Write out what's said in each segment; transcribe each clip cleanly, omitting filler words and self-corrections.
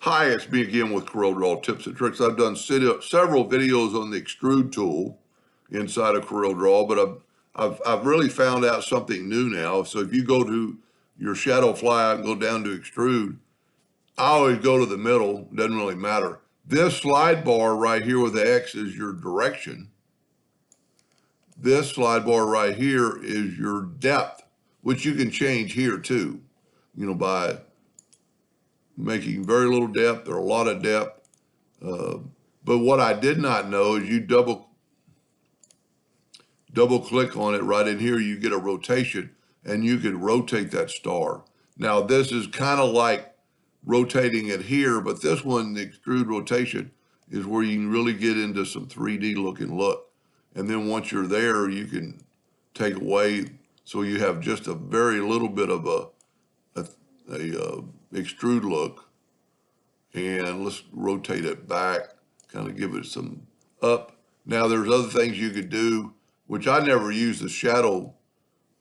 Hi, it's me again with Corel Draw Tips and Tricks. I've done several videos on the Extrude tool inside of Corel Draw, but I've really found out something new now. So if you go to your shadow flyout and go down to Extrude, I always go to the middle, doesn't really matter. This slide bar right here with the X is your direction. This slide bar right here is your depth, which you can change here too, by making very little depth or a lot of depth. But what I did not know is you double click on it right in here, you get a rotation and you can rotate that star. Now this is kind of like rotating it here, but this one, the extrude rotation, is where you can really get into some 3D looking look. And then once you're there, you can take away, so you have just a very little bit of a extrude look. And let's rotate it back, kind of give it some up. Now there's other things you could do, which I never use the shadow.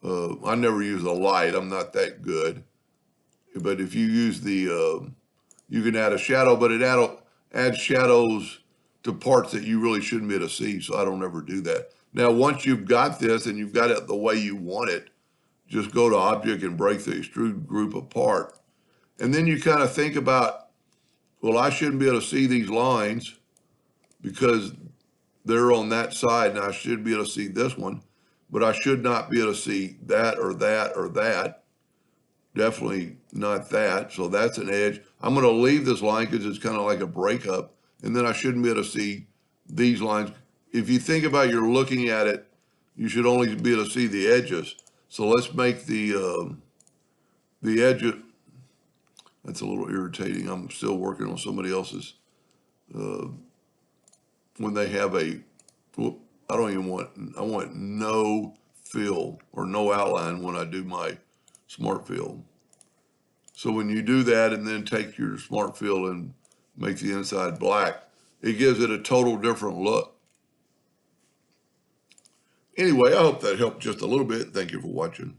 I never use the light. I'm not that good. But if you use the, you can add a shadow, but it adds shadows to parts that you really shouldn't be able to see. So I don't ever do that. Now, once you've got this and you've got it the way you want it, just go to Object and break the extrude group apart. And then you kind of think about, well, I shouldn't be able to see these lines because they're on that side, and I should be able to see this one, but I should not be able to see that or that or that. Definitely not that. So that's an edge. I'm going to leave this line because it's kind of like a breakup, and then I shouldn't be able to see these lines. If you think about you're looking at it, you should only be able to see the edges. So let's make the edges. That's a little irritating. I'm still working on somebody else's. When they have I want no fill or no outline when I do my smart fill. So when you do that and then take your smart fill and make the inside black, it gives it a total different look. Anyway, I hope that helped just a little bit. Thank you for watching.